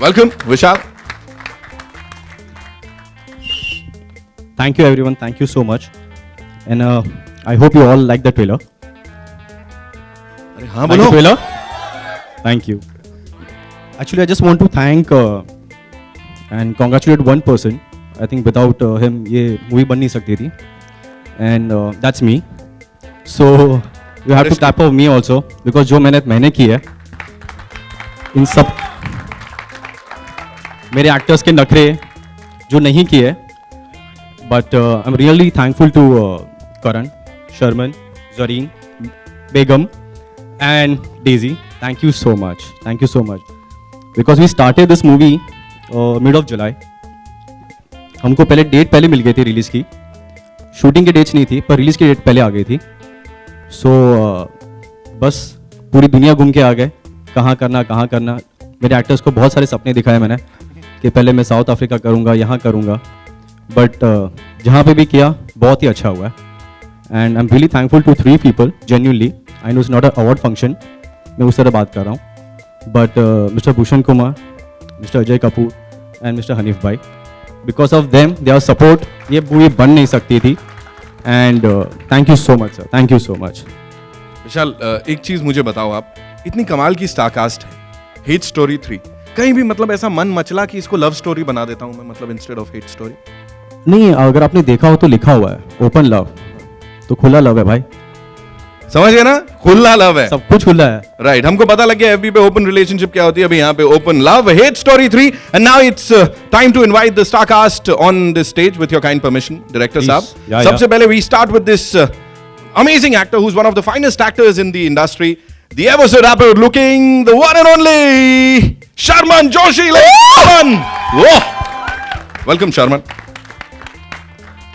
Welcome, Vishal. Thank you everyone, thank you so much. And I hope you all like the trailer. अरे हाँ Like बोलो. the trailer? Thank you. Actually, I just want to thank and congratulate one person. I think without him, ये movie बन नहीं सकती थी. And that's me. So you have to clap for me also because जो मेहनत मैंने की है, इन सब मेरे एक्टर्स के नखरे जो नहीं किए. But I'm really thankful to Karan, Sharman, Zareen, Begum, and Daisy. Thank you so much. Thank you so much. Because we started this movie mid of July. हमको पहले डेट पहले मिल गई थी रिलीज़ की. शूटिंग की डेट्स नहीं थी पर रिलीज़ की डेट पहले आ गई थी. सो बस पूरी दुनिया घूम के आ गए. कहाँ करना. मेरे एक्टर्स को बहुत सारे सपने दिखाए मैंने कि पहले मैं साउथ अफ्रीका करूँगा, यहाँ करूँगा. बट जहाँ पे भी किया बहुत ही अच्छा हुआ है. And I am really thankful to 3 people genuinely. I know it's not a award function, मैं उस तरह बात कर रहा हूँ. But mister Bhushan Kumar, mister Ajay Kapoor and mister Hanif भाई, because of them their support ये मूवी बन नहीं सकती थी. And thank you so much sir, thank you so much. Vishal, एक चीज मुझे बताओ, आप इतनी कमाल की स्टार कास्ट है. हेट स्टोरी 3 कहीं भी मतलब ऐसा मन मचला कि इसको लव स्टोरी बना देता हूं मैं, मतलब इंस्टेड ऑफ हेट स्टोरी? नहीं, अगर आपने देखा हो तो लिखा हुआ है ओपन लव, तो खुला लव है भाई. समझ गए ना, खुला लव है, सब कुछ खुला है. राइट. हमको पता लग गया एफबी पे ओपन रिलेशनशिप क्या होती है, अभी यहाँ पे open love, hate story 3. And now it's time to invite the star cast on this stage with your kind permission, director साहब. Yeah, सबसे पहले we start with this amazing actor who is one of the finest actors in the industry, the ever so dapper looking, the one and only Sharman Joshi. Welcome Sharman.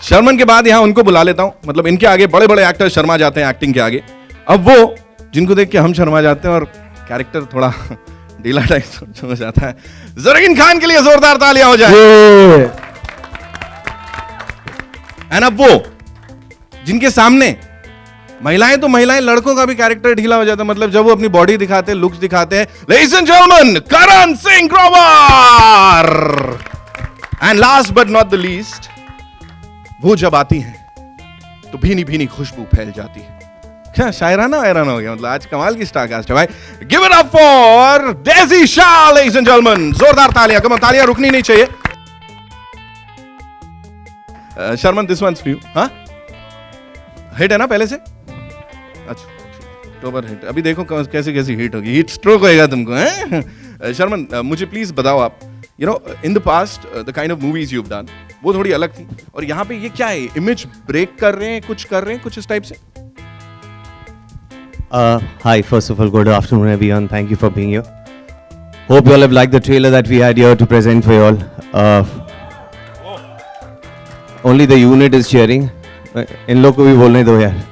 Sharman के बाद यहाँ उनको बुला लेता हूं, मतलब इनके आगे बड़े बड़े एक्टर शर्मा जाते हैं एक्टिंग के आगे. अब वो जिनको देख के हम शर्मा जाते हैं और कैरेक्टर थोड़ा ढीला टाइप हो जाता है. ज़रीन खान के लिए जोरदार तालियां हो जाए. एंड अब वो जिनके सामने महिलाएं, तो महिलाएं, लड़कों का भी कैरेक्टर ढीला हो जाता है, मतलब जब वो अपनी बॉडी दिखाते हैं, लुक्स दिखाते हैं. Ladies and gentleman, Karan Singh Grover. And last but not the least, वो जब आती हैं तो भीनी भीनी खुशबू फैल जाती है. क्या शायराना वैराना हो गया, मतलब आज कमाल की स्टार कास्ट है भाई. Give it up for Daisy Shah ladies and gentleman. जोरदार तालियां, कम तालियां रुकनी नहीं चाहिए. Sharman, this one's for you. हाँ, हिट है ना पहले से? अच्छा, अक्टूबर हिट. अभी देखो कैसे कैसी हिट होगी, हिट स्ट्रोक होएगा तुमको. हैं शर्मन, मुझे प्लीज बताओ आप, you know in the past the kind of movies you have done वो थोड़ी अलग थी, और यहाँ पे ये क्या है, इमेज ब्रेक कर रहे हैं, कुछ इस टाइप से? Hi, first of all, good afternoon everyone. Thank you for being here. Hope you all have liked the trailer that we had here to present for you all. Only the unit is cheering. इन लोग को भी बोलने दो यार.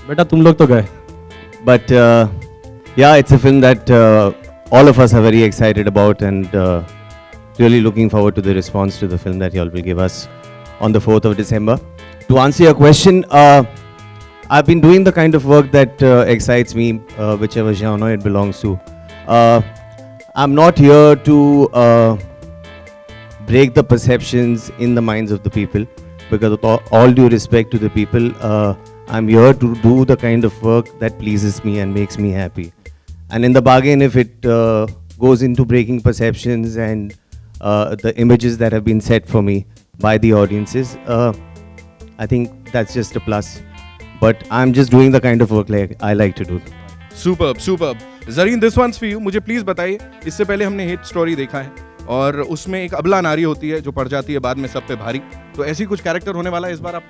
बेटा तुम लोग तो गए. But yeah, it's a film that all of us are very excited about, and really looking forward to the response to the film that you all will give us on the 4th of December. To answer your question, I've been doing the kind of work that excites me, whichever genre it belongs to. I'm not here to break the perceptions in the minds of the people, because with all due respect to the people, I'm here to do the kind of work that pleases me and makes me happy. And in the bargain, if it goes into breaking perceptions and the images that have been set for me by the audiences, I think that's just a plus. But I'm just doing the kind of work like I like to do. Superb, superb. Zareen, this one's for you. मुझे please बताइए, इससे पहले हमने hit story देखा है और उसमें एक अबला नारी होती है जो पड़ जाती है बाद में सब पे भारी, तो ऐसी कुछ कैरेक्टर होने वाला है इस बार आप?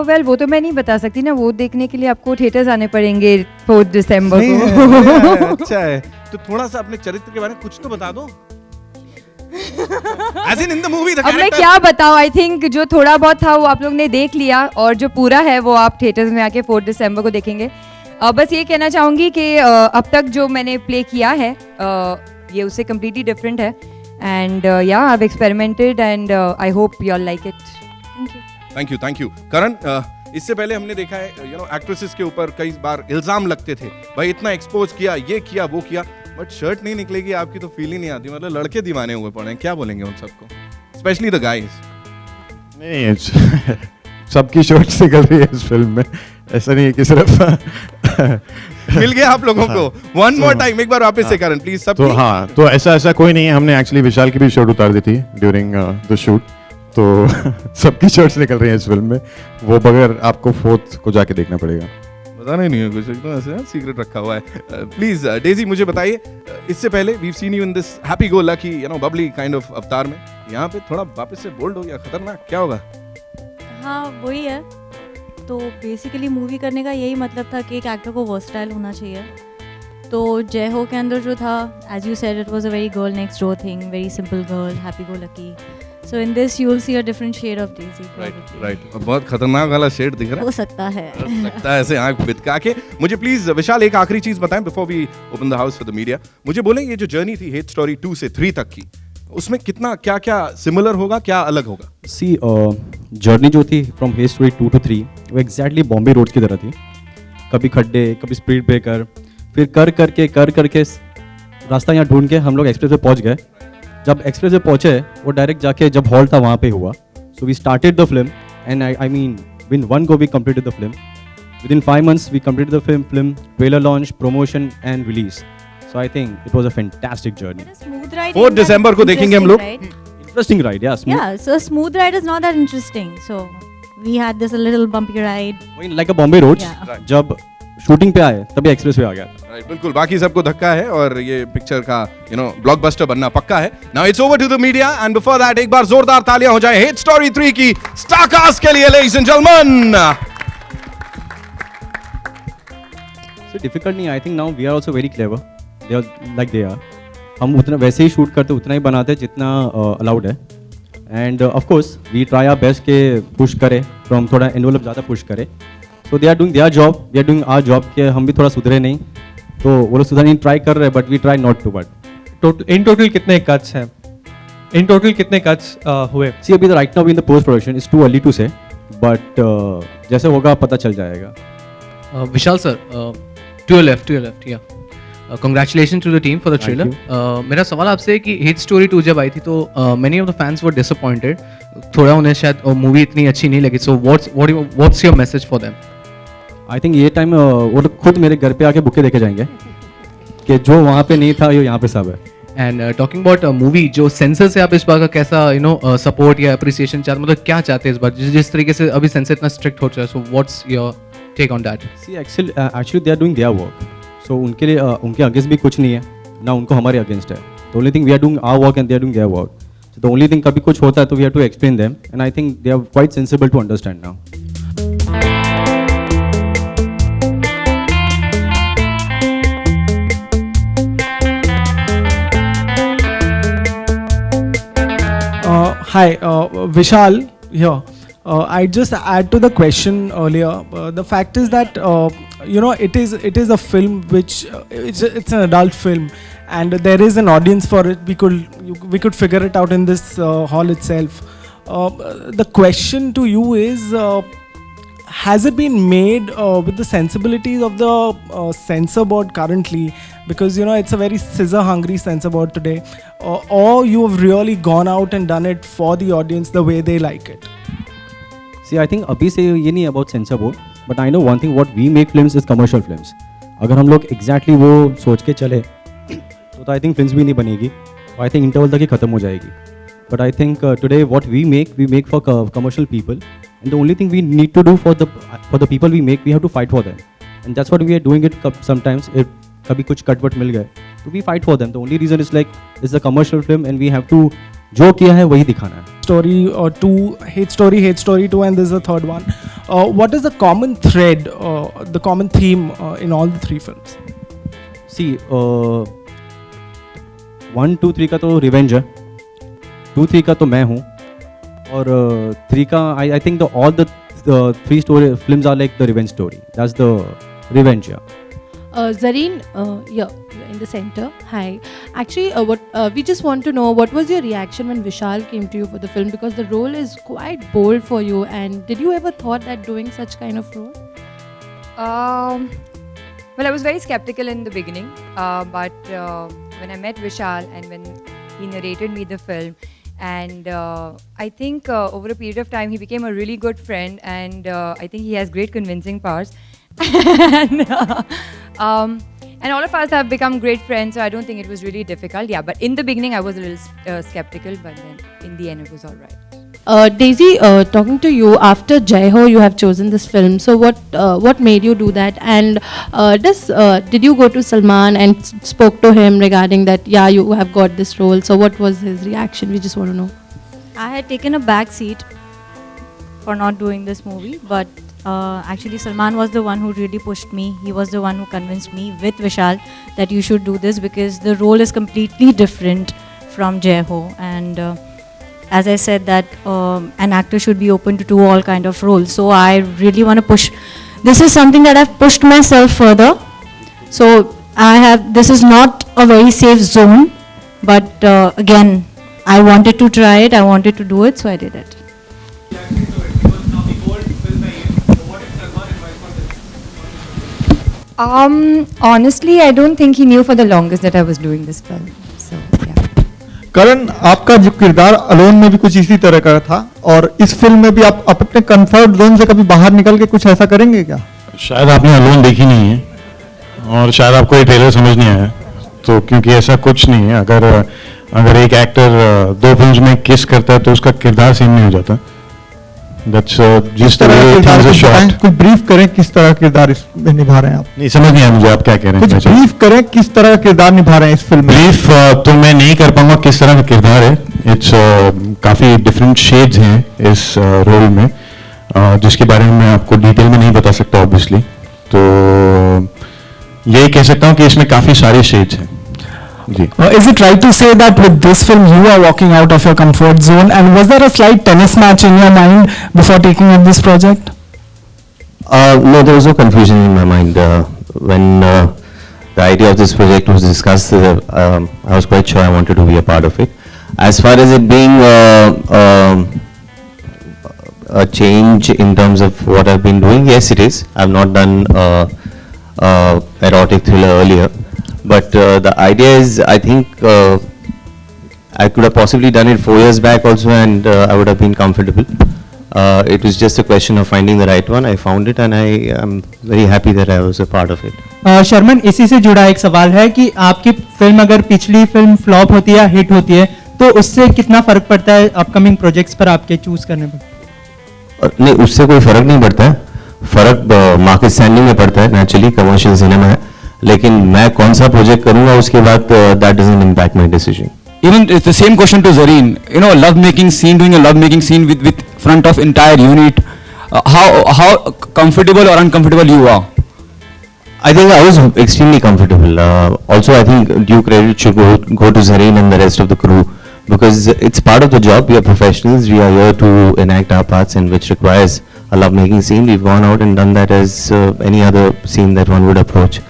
वेल वो तो मैं नहीं बता सकती ना, वो देखने के लिए आपको थिएटर्स आने पड़ेंगे 4 दिसंबर को. अच्छा है, तो थोड़ा सा अपने चरित्र के बारे में कुछ तो बता दो. As in the movie, the अब मैं character. क्या बताऊं, आई थिंक जो थोड़ा बहुत था वो आप लोग ने देख लिया, और जो पूरा है वो आप थिएटर्स में आके 4 दिसंबर को देखेंगे. बस ये कहना चाहूँगी कि अब तक जो मैंने प्ले किया है ये उससे कम्प्लीटली डिफरेंट है. And yeah I experimented and I hope you all like it. Thank you. Thank you, thank you. Karan, इससे पहले हमने देखा है एक्ट्रेसेस के ऊपर कई बार इल्जाम लगते थे, भाई इतना एक्सपोज किया, ये किया, वो किया, बट शर्ट नहीं निकलेगी आपकी तो फील ही नहीं आती। मतलब लड़के दीवाने हुए पड़े हैं, क्या बोलेंगे उन सबको, स्पेशली द गाइज? नहीं सबकी शर्ट्स निकल रही है इस फिल्म में, ऐसा नहीं है कि सिर्फ मिल गया आप लोगों को। वन मोर टाइम, एक बार वापस से करण प्लीज। सब तो हाँ, तो ऐसा कोई नहीं है, हमने एक्चुअली विशाल की भी शर्ट उतार दी थी ड्यूरिंग द शूट, तो सबकी शर्ट्स निकल रही हैं इस फिल्म में, वो बगैर आपको फोर्थ को जाके देखना पड़ेगा। बताना ही नहीं है कुछ, एकदम ऐसे सीक्रेट रखा हुआ है। प्लीज डेजी मुझे बताइए, इससे पहले we seen you in this happy go lucky bubbly kind of अवतार में, यहाँ पे थोड़ा वापस से बोल्ड हो गया, खतरनाक, क्या होगा? हाँ वही है, तो बेसिकली मूवी करने का यही मतलब था कि एक एक्टर को वर्सटाइल होना चाहिए। तो जय हो के अंदर जो था, as you said, it was a very girl next door thing, very simple girl, happy go lucky. So in this you will see a different shade of Daisy. Right, बहुत खतरनाक वाला शेड दिख रहा हो सकता है लगता है ऐसे आंख बितका के। मुझे प्लीज विशाल एक आखिरी चीज बताएं before we open the house for the media. मुझे बोलें ये जो जर्नी थी हेट स्टोरी 2 से 3 तक की, उसमें कितना क्या क्या सिमिलर होगा, क्या अलग होगा? सी जर्नी जो थी फ्रॉम हेट स्टोरी 2 to 3 वो एग्जैक्टली बॉम्बे रोड की तरह थी। कभी खड्डे, कभी स्पीड ब्रेकर, फिर कर करके रास्ता यहाँ ढूंढ के हम लोग एक्सप्रेस पे पहुँच गए। जब एक्सप्रेस पे पहुँचे वो डायरेक्ट जाके जब हॉल था वहाँ पे हुआ। So we started the film and I mean in one go we completed the film. Within 5 months we completed the film, trailer launch, promotion and release. So I think it was a fantastic journey. Smooth ride 4 दिसंबर को देखेंगे हम लोग। Interesting ride, yeah. Smooth. Yeah, so smooth ride is not that interesting. So we had this a little bumpy ride. I mean, like a Bombay Roads. Yeah. जब shooting पे आए तभी express पे आ गया। राइट, बिल्कुल, बाकी सबको धक्का है और ये पिक्चर का ब्लॉकबस्टर बनना पक्का है। Now it's over to the media and before that एक बार जोरदार तालियां हो जाए हेट स्टोरी 3 की स्टार कास्ट के लिए, ladies and gentleman. So difficult नहीं, I think now we are also very clever. They are like they are. हम उतना वैसे ही शूट करते, उतना ही बनाते जितना अलाउड है। And of course we try our best के पुश करें, फ्रॉम थोड़ा एनवेलप ज़्यादा पुश करें। So they are doing their job, we are doing our job, के हम भी थोड़ा सुधरे नहीं, तो वो लोग सुधरने ट्राई कर रहे हैं, but we try not to. But in total कितने कट्स हैं? इन टोटल कितने कट्स हुए? सी अभी right now in the post production is too early to say, but जैसे होगा पता चल जाएगा। Vishal sir, to your left, yeah. Congratulations to the team for the Thank trailer. मेरा सवाल आपसे है कि Hate Story 2 जब आई थी तो many of the fans were disappointed. थोड़ा उन्हें शायद मूवी इतनी अच्छी नहीं लगी. So what's your message for them? I think ये टाइम वो लोग खुद मेरे घर पे आके बुके देके जाएंगे कि जो वहाँ पे नहीं था ये यहाँ पे सब है। And talking about movie, जो सेंसर से आप इस बार का कैसा सपोर्ट या अप्रिसिएशन चाहते, मतलब क्या चाहते हैं इस बार, जिस तरीके से अभी सेंसर इतना स्ट्रिक्ट हो चुका है, so what's your take on that? See actually they are doing their work, so उनके लिए उनके अगेंस्ट भी कुछ नहीं है ना, उनको हमारे अगेंस्ट है। The only thing we are doing our work and they are doing their work. So the only thing कभी कुछ होता है तो we have to explain them, and I think they are quite sensible to understand now. Hi, Vishal here. I just add to the question earlier. The fact is that it is a film which it's an adult film, and there is an audience for it. We could figure it out in this hall itself. The question to you is, has it been made with the sensibilities of the censor board currently? Because it's a very scissor hungry censor board today, or you have really gone out and done it for the audience the way they like it? See I think अभी से ये नहीं about censor board, but I know one thing, what we make films is commercial films. अगर हम लोग exactly वो सोच के चले तो आई थिंक फिल्म्स भी नहीं बनेगी, आई थिंक इंटरवल तक ही खत्म हो जाएगी। But I think today what we make for commercial people, and the only thing we need to do for the people we make, we have to fight for them, and that's what we are doing it. Sometimes कभी कुछ कटवट मिल गए तो we fight for them. The only reason is like it's a commercial film and we have to जो किया है वही दिखाना है। Story 2, Hate Story 2, and this is the third one. What is the common thread, the common theme in all the 3 films? सी 1, 2, 3 का तो revenge है, 2, 3 का तो मैं हूँ, और 3 का I think all the 3 story films are like the revenge story. That's the revenge, yeah. Zareen, yeah, you're in the center. Hi. Actually, we just want to know what was your reaction when Vishal came to you for the film, because the role is quite bold for you. And did you ever thought that doing such kind of role? Well, I was very skeptical in the beginning, but when I met Vishal and when he narrated me the film, and I think over a period of time he became a really good friend, and I think he has great convincing powers. and, and all of us have become great friends, so I don't think it was really difficult. Yeah, but in the beginning I was a little skeptical, but then in the end it was all right. Daisy, talking to you, after Jai Ho, you have chosen this film. So what made you do that? And did you go to Salman and spoke to him regarding that? Yeah, you have got this role. So what was his reaction? We just want to know. I had taken a back seat for not doing this movie, but actually Salman was the one who really pushed me. He was the one who convinced me with Vishal that you should do this, because the role is completely different from Jai Ho. And as I said, that an actor should be open to do all kind of roles. So I really want to push. This is something that I've pushed myself further. So this is not a very safe zone, but again, I wanted to try it, I wanted to do it, so I did it. Honestly, I don't think he knew for the longest that I was doing this film. So yeah. करण, आपका जो किरदार alone में भी कुछ इसी तरह का था, और इस फिल्म में भी आप अपने कंफर्ट जोन से कभी बाहर निकल के कुछ ऐसा करेंगे क्या? शायद आपने अलोन देखी नहीं है, और शायद आपको ये ट्रेलर समझ नहीं आया, तो क्योंकि ऐसा कुछ नहीं है. अगर एक एक्टर दो फिल्म्स में किस करता है तो उसका किरदार सेम नहीं हो जाता. That's जिस तरह के शॉट. कुछ ब्रीफ करें किस तरह का किरदार इसमें निभा रहे हैं आप? नहीं समझ नहीं आया मुझे आप क्या कह रहे हैं. कुछ ब्रीफ करें किस तरह का किरदार निभा रहे हैं इस फिल्म में? ब्रीफ तो मैं नहीं कर पाऊंगा किस तरह का किरदार है. इट्स काफी डिफरेंट शेड्स हैं इस रोल में, जिसके बारे में मैं आपको डिटेल में नहीं बता सकता ऑब्वियसली. तो यही कह सकता हूँ कि इसमें काफी सारे शेड्स हैं. Is it right to say that with this film you are walking out of your comfort zone, and was there a slight tennis match in your mind before taking up this project? No, there was no confusion in my mind. When the idea of this project was discussed, I was quite sure I wanted to be a part of it. As far as it being a change in terms of what I've been doing, yes it is. I've not done erotic thriller earlier. But the idea is, I think I could have possibly done it 4 years back also, and I would have been comfortable. It was just a question of finding the right one. I found it, and I am very happy that I was a part of it. Sharman, इसी से जुड़ा एक सवाल है कि आपकी film अगर पिछली फिल्म फ्लॉप होती है या हिट होती है, तो उससे कितना फर्क पड़ता है अपकमिंग प्रोजेक्ट्स पर आपके चूज करने पर? नहीं, उससे कोई फर्क नहीं पड़ता है. फर्क मार्केट स्टैंडिंग में पड़ता है. नेचुरली कमर्शियल सिनेमा है, लेकिन मैं कौन सा प्रोजेक्ट करूंगा उसके बाद that doesn't impact my decision. Even it's the same question to Zareen. You know, love making scene, doing a love making scene with front of entire unit. How comfortable or uncomfortable you are? I think I was extremely comfortable. Also, I think due credit should go to Zareen and the rest of the crew, because it's part of the job. We are professionals. We are here to enact our parts, and which requires a love making scene. We've gone out and done that as any other scene that one would approach.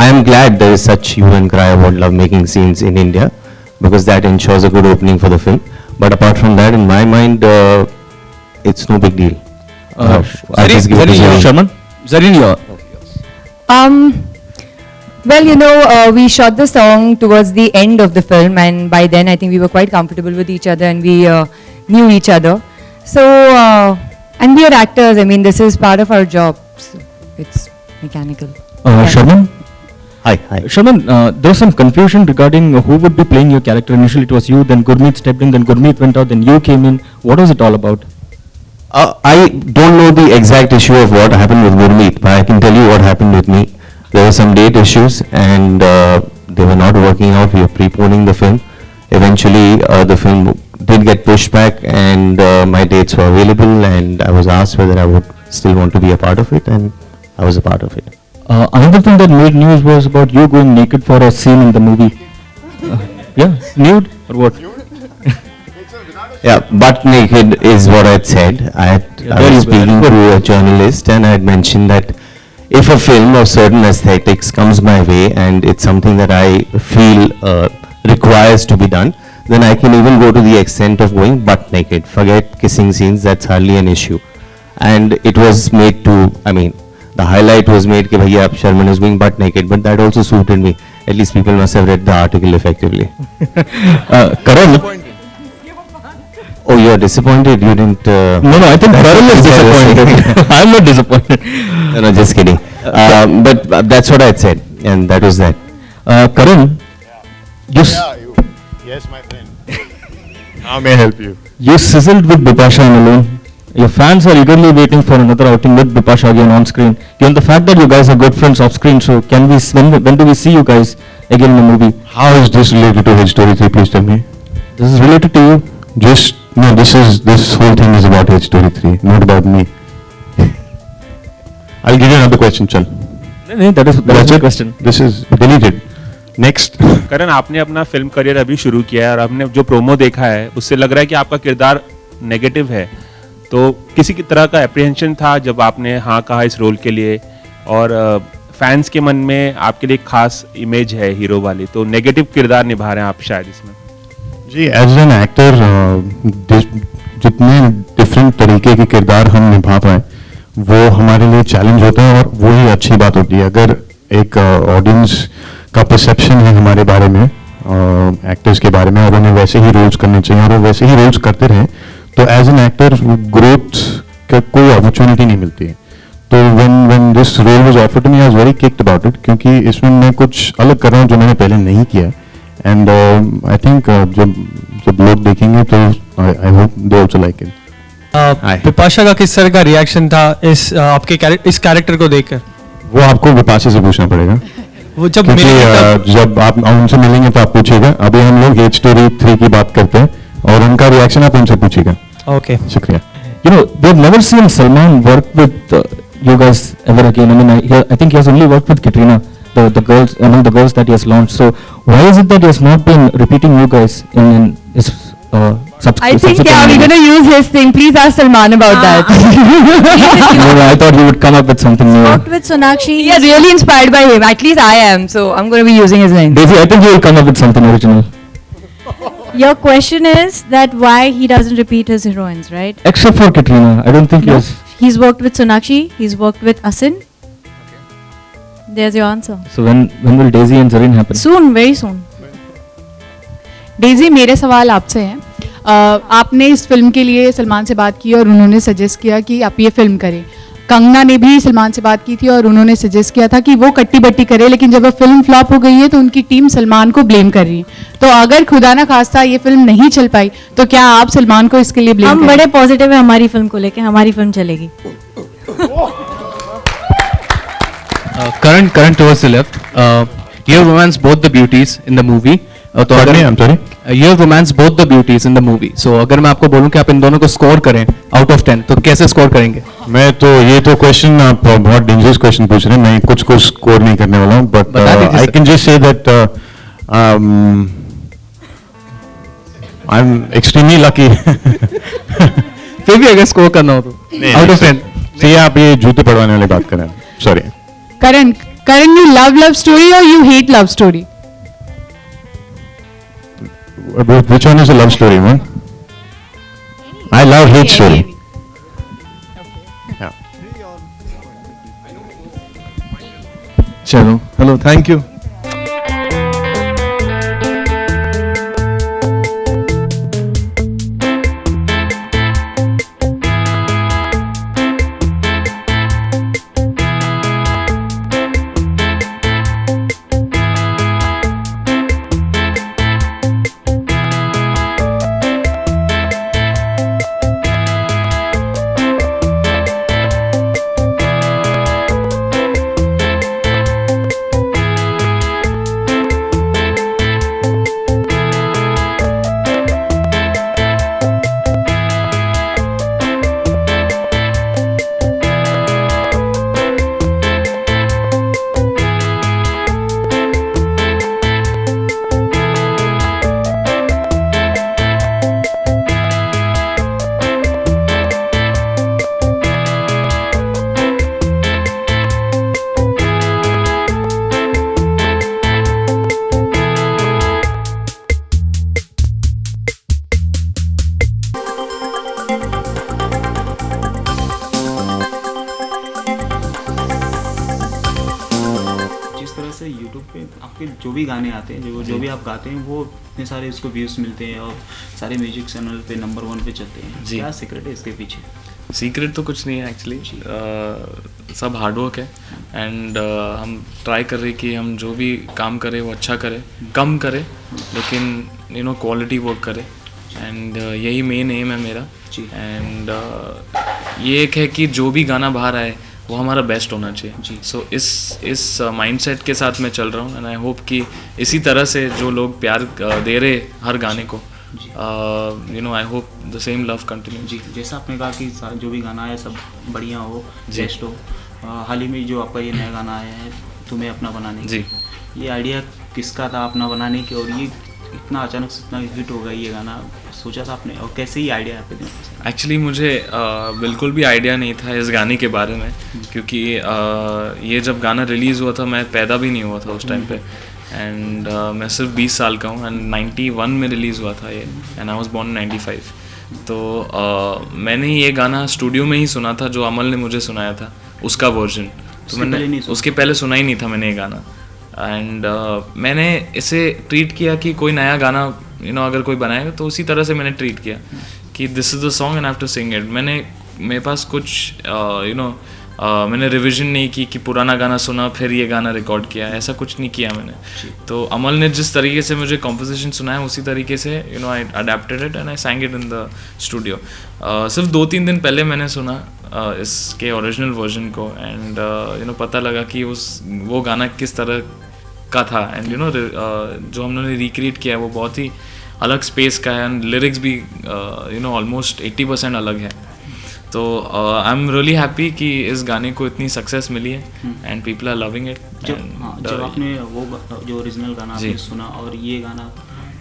I am glad there is such hue and cry about love-making scenes in India, because that ensures a good opening for the film. But apart from that, in my mind, it's no big deal. Zareen, well, you know, we shot the song towards the end of the film, and by then I think we were quite comfortable with each other, and we knew each other. So, and we are actors. I mean, this is part of our job. So it's mechanical. Sharman? Hi. Sharman, there was some confusion regarding who would be playing your character. Initially it was you, then Gurmeet stepped in, then Gurmeet went out, then you came in. What was it all about? I don't know the exact issue of what happened with Gurmeet, but I can tell you what happened with me. There were some date issues, and they were not working out. We were preponing the film. Eventually, the film did get pushed back, and my dates were available, and I was asked whether I would still want to be a part of it, and I was a part of it. Another thing that made news was about you going naked for a scene in the movie. Yeah, nude or what? Yeah, butt naked is what I'd said. I was speaking to a journalist, and I had mentioned that if a film of certain aesthetics comes my way and it's something that I feel requires to be done, then I can even go to the extent of going butt naked. Forget kissing scenes, that's hardly an issue. And it was made to, I mean, the highlight was made कि भैया Sharman is going butt naked, but that also suited me. At least people must have read the article effectively. Karan. Oh, you're disappointed? You didn't... No, I think Karan is disappointed. I'm not disappointed. No, just kidding. But that's what I said, and that was that. Karan, you Yes, my friend. How may I help you? You sizzled with Bipasha in Alone. Your fans are eagerly waiting for another outing with Bipasha again on screen. Given the fact that you guys are good friends off screen, so can we when do we see you guys again in the movie? How is this related to H Story 3? Please tell me. This is related to you. Just no. This whole thing is about H Story 3, not about me. I'll give you another question, Chal. No, that is the question. This is deleted. Next. करण, आपने अपना film career अभी शुरू किया है और हमने जो promo देखा है उससे लग रहा है कि आपका किरदार नेगेटिव है, तो किसी की तरह का एप्रीहेंशन था जब आपने हाँ कहा इस रोल के लिए, और फैंस के मन में आपके लिए खास इमेज है हीरो वाली, तो नेगेटिव किरदार निभा रहे हैं आप शायद इसमें। जी, एज एन एक्टर जितने डिफरेंट तरीके के किरदार हम निभा पाए वो हमारे लिए चैलेंज होता है, और वो ही अच्छी बात होती है। अगर एक ऑडियंस का परसेप्शन है हमारे बारे में, एक्टर्स के बारे में, और उन्हें वैसे ही रोल्स करने चाहिए और वो वैसे ही रोल्स करते रहे, तो एज एन एक्टर ग्रोथ का कोई अपॉर्चुनिटी नहीं मिलती है। तो when this role was offered to me I was very kicked about it, क्योंकि इसमें मैं कुछ अलग कर रहा हूँ जो मैंने पहले नहीं किया, एंड आई थिंक जब लोग देखेंगे तो I hope they also like it. Bipasha का किस तरह का रिएक्शन था इस कैरेक्टर को देखकर? वो आपको विपाशा से पूछना पड़ेगा, वो जब जब आप उनसे मिलेंगे तो आप पूछिएगा। अभी हम लोग H Story 3 की बात करते हैं और उनका रिएक्शन आप उनसे पूछिएगा। ओके, शुक्रिया। You know, we've never seen Salman work with you guys ever again. I mean, I think he has only worked with Katrina, the girls, among the girls that he has launched. So why is it that he has not been repeating you guys in his I think yeah, we're going to use his thing. Please ask Salman about that. No, I thought you would come up with something new. Worked with Sonakshi. Yeah, really inspired by him. At least I am. So I'm going to be using his line. Daisy, I think you will come up with something original. Your question is that why he doesn't repeat his heroines, right? Except for Katrina, I don't think he has. He's worked with Sonakshi. He's worked with Asin. There's your answer. So when will Daisy and Zareen happen? Soon, very soon. Daisy, मेरे सवाल आपसे हैं। आपने इस film के लिए सलमान से बात की और उन्होंने सजेस्ट किया कि आप ये फिल्म करें। कंगना ने भी सलमान से बात की थी और उन्होंने सजेस्ट किया था कि वो कट्टी बट्टी करे, लेकिन जब वो फिल्म फ्लॉप हो गई है तो उनकी टीम सलमान को ब्लेम कर रही है। तो अगर खुदा ना खास्ता ये फिल्म नहीं चल पाई तो क्या आप सलमान को इसके लिए ब्लेम हम बड़े पॉजिटिव है हमारी फिल्म को लेके, हमारी फिल्म चलेगी। Current towards the left. You have romanced both the beauties in the movie. तो अगर I'm sorry. You have romanced both the beauties in the movie. So अगर मैं आपको बोलूं कि आप इन दोनों को स्कोर करें out of 10, तो कैसे स्कोर करेंगे? मैं तो ये तो क्वेश्चन आप बहुत डेंजरस क्वेश्चन पूछ रहे हैं। मैं कुछ को स्कोर नहीं करने वाला हूँ, but I can just say that I am extremely lucky. फिर भी अगर स्कोर करना हो तो out of 10. चाहिए आप ये जूते पड़वाने वाली बात करें। Sorry Karan, you love story or you hate love story? Which one is a love story, man? I love hate story. Yeah. चलो, hello, thank you. आपके जो भी गाने आते हैं, जो भी आप गाते हैं, वो इतने सारे इसको व्यूज़ मिलते हैं और सारे म्यूजिक चैनल पे नंबर 1 पे चलते हैं। जी। क्या सीक्रेट है इसके पीछे? सीक्रेट तो कुछ नहीं है एक्चुअली, सब हार्डवर्क है एंड हम ट्राई कर रहे कि हम जो भी काम करें वो अच्छा करें, कम करें लेकिन क्वालिटी वर्क करें एंड यही मेन एम है मेरा। एंड ये एक है कि जो भी गाना बाहर आए वो हमारा बेस्ट होना चाहिए। सो इस माइंडसेट के साथ मैं चल रहा हूँ एंड आई होप कि इसी तरह से जो लोग प्यार दे रहे हर गाने को, I hope the same love continue. जी, जैसा आपने कहा कि जो भी गाना है सब बढ़िया हो, बेस्ट हो। हाल ही में जो आपका ये नया गाना आया है तुम्हें अपना बनाने जी, ये आइडिया किसका था अपना बनाने की, और ये इतना अचानक से इतना हिट हो गया ये गाना, सोचा था आपने, और कैसे ही आइडिया आपके दिमाग में? एक्चुअली मुझे बिल्कुल भी आइडिया नहीं था इस गाने के बारे में, क्योंकि ये जब गाना रिलीज़ हुआ था मैं पैदा भी नहीं हुआ था उस टाइम पे एंड मैं सिर्फ 20 साल का हूँ एंड 91 में रिलीज़ हुआ था ये एंड आई वाज बोर्न 95। तो मैंने ये गाना स्टूडियो में ही सुना था, जो अमल ने मुझे सुनाया था उसका वर्जन, तो मैंने उसके पहले सुना ही नहीं था मैंने ये गाना एंड मैंने इसे ट्रीट किया कि कोई नया गाना अगर कोई बनाएगा तो उसी तरह से मैंने ट्रीट किया कि this is the song and I have to sing it. मेरे पास कुछ मैंने रिवीजन नहीं की कि पुराना गाना सुना फिर ये गाना रिकॉर्ड किया, ऐसा कुछ नहीं किया मैंने। तो अमल ने जिस तरीके से मुझे कॉम्पोजिशन सुनाया उसी तरीके से I adapted it and I sang it in the studio. सिर्फ 2-3 दिन पहले मैंने सुना इसके ओरिजिनल वर्जन को एंड पता लगा कि वो गाना किस तरह का था एंड जो हम लोगों ने रिक्रिएट किया है वो बहुत ही अलग स्पेस का है एंड लिरिक्स भी ऑलमोस्ट 80% अलग है। तो आई एम रियली हैप्पी कि इस गाने को इतनी सक्सेस मिली है and people are loving it. जब आपने वो जो ओरिजिनल गाना आपने सुना और ये गाना,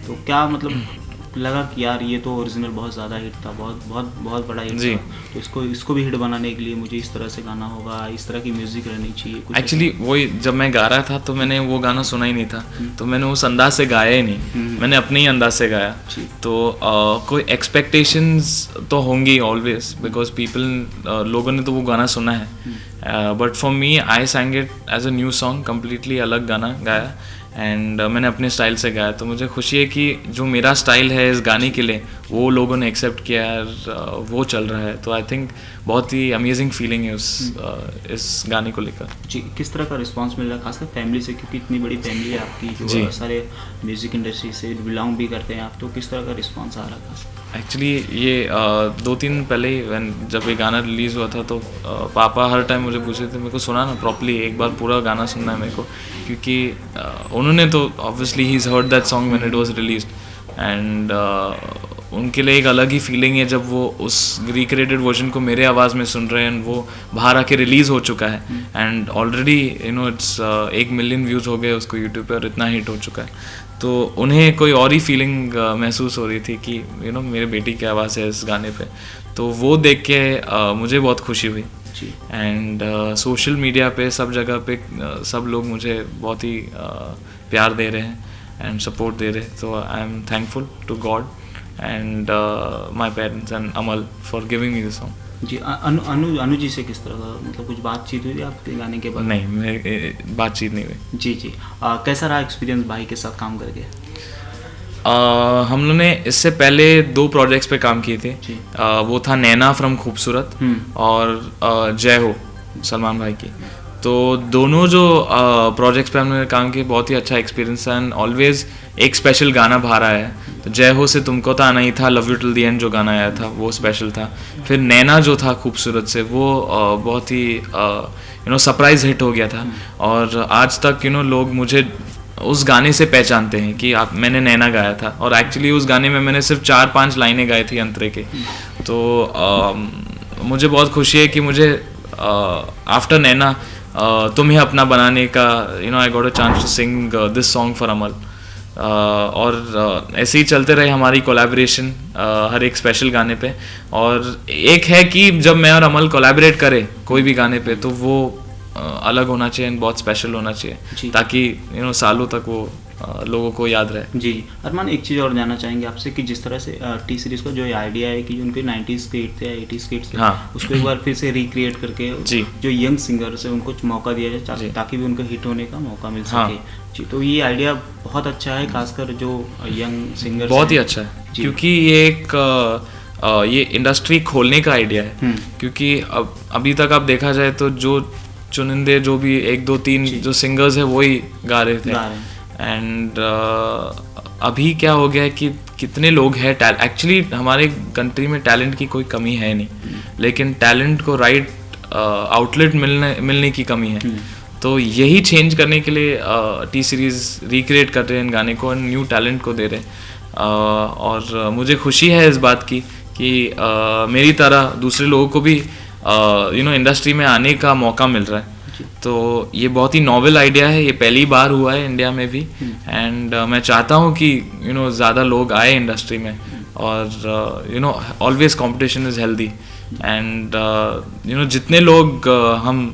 तो क्या मतलब लगा कि यार ये तो ओरिजिनल बहुत ज़्यादा हिट था, बहुत बड़ा हिट था, तो इसको भी हिट बनाने के लिए मुझे इस तरह से गाना होगा, इस तरह की म्यूजिक रहनी चाहिए? एक्चुअली वही जब मैं गा रहा था तो मैंने वो गाना सुना ही नहीं था, तो मैंने उस अंदाज से गाया ही नहीं, मैंने अपने ही अंदाज से गाया। तो कोई एक्सपेक्टेशंस तो होंगी ऑलवेज बिकॉज लोगों ने तो वो गाना सुना है, but for me I sang it as a new song, completely अलग गाना गाया एंड मैंने अपने स्टाइल से गाया। तो मुझे खुशी है कि जो मेरा स्टाइल है इस गाने के लिए वो लोगों ने एक्सेप्ट किया है, वो चल रहा है। तो आई थिंक बहुत ही अमेजिंग फीलिंग है इस गाने को लेकर। जी, किस तरह का रिस्पांस मिल रहा है खासकर फैमिली से, क्योंकि इतनी बड़ी फैमिली है आपकी जो सारे म्यूजिक इंडस्ट्री से बिलोंग भी करते हैं आप, तो किस तरह का रिस्पांस आ रहा था? एक्चुअली ये 2-3 दिन पहले ही जब ये गाना रिलीज़ हुआ था तो पापा हर टाइम मुझे पूछे थे मेरे को सुना ना प्रॉपर्ली, एक बार पूरा गाना सुनना है मेरे को, क्योंकि उन्होंने तो obviously he is heard that song when it was released and उनके लिए एक अलग ही फीलिंग है जब वो उस रिक्रिएटेड वर्जन को मेरे आवाज़ में सुन रहे हैं। वो बाहर आके रिलीज़ हो चुका है and already it's 1 million views हो गए उसको यूट्यूब पे और इतना हिट हो चुका है। तो उन्हें कोई और ही फीलिंग महसूस हो रही थी कि मेरे बेटी की आवाज़ है इस गाने पे, तो वो देख के मुझे बहुत खुशी हुई एंड सोशल मीडिया पे सब जगह पे सब लोग मुझे बहुत ही प्यार दे रहे हैं एंड सपोर्ट दे रहे हैं। तो I am thankful to god and my parents and Amal for giving me this song. जी, अनु जी से किस तरह का मतलब कुछ बातचीत हुई आपके गाने के बाद? नहीं, बातचीत नहीं हुई। जी, कैसा रहा एक्सपीरियंस भाई के साथ काम करके? हम लोग ने इससे पहले 2 प्रोजेक्ट्स पे काम किए थे, वो था नैना फ्रॉम खूबसूरत और जय हो सलमान भाई की। तो दोनों जो प्रोजेक्ट्स पे हमने काम किए बहुत ही अच्छा एक्सपीरियंस था एंड ऑलवेज एक स्पेशल गाना बाहर आया है। तो जय हो से तुमको तो आना ही था, love you till the end जो गाना आया था वो स्पेशल था। फिर नैना जो था खूबसूरत से वो बहुत ही सरप्राइज हिट हो गया था और आज तक लोग मुझे उस गाने से पहचानते हैं कि मैंने नैना गाया था और एक्चुअली उस गाने में मैंने सिर्फ 4-5 लाइनें गाई थी अंतरे के। तो मुझे बहुत खुशी है कि मुझे आफ्टर नैना तुम्हें अपना बनाने का I got a chance to sing this song for Amal और ऐसे ही चलते रहे हमारी कोलैबोरेशन हर एक स्पेशल गाने पे। और एक है कि जब मैं और अमल कोलैबोरेट करें कोई भी गाने पे तो वो अलग होना चाहिए, बहुत स्पेशल होना चाहिए ताकि सालों तक वो लोगों को याद रहे। जी अरमान, एक चीज़ और जानना चाहेंगे आपसे कि जिस तरह से टी सीरीज़ का जो आइडिया है कि उनके 90s के हिट थे या 80s के हिट थे, हाँ। उसको एक बार फिर से रिक्रिएट करके जी। जो यंग सिंगर्स है उनको मौका दिया जाए ताकि भी उनको हिट होने का मौका मिल सके। हाँ। जी, तो ये आइडिया बहुत अच्छा है, खासकर जो यंग सिंगर्स बहुत ही अच्छा है, क्योंकि ये एक ये इंडस्ट्री खोलने का आइडिया है। क्योंकि अब अभी तक आप देखा जाए तो जो चुनिंदे जो भी 1 2 3 जो सिंगर्स है वही गा रहे थे, एंड अभी क्या हो गया है कि कितने लोग हैं। एक्चुअली हमारे कंट्री में टैलेंट की कोई कमी है नहीं, लेकिन टैलेंट को राइट आउटलेट मिलने की कमी है। तो यही चेंज करने के लिए टी सीरीज़ रिक्रिएट कर रहे हैं इन गाने को, न्यू टैलेंट को दे रहे हैं। और मुझे खुशी है इस बात की कि मेरी तरह दूसरे लोगों को भी इंडस्ट्री में आने का मौका मिल रहा है। तो ये बहुत ही नॉवेल आइडिया है, ये पहली बार हुआ है इंडिया में भी, एंड मैं चाहता हूँ कि ज़्यादा लोग आए इंडस्ट्री में, और always competition is healthy, and जितने लोग हम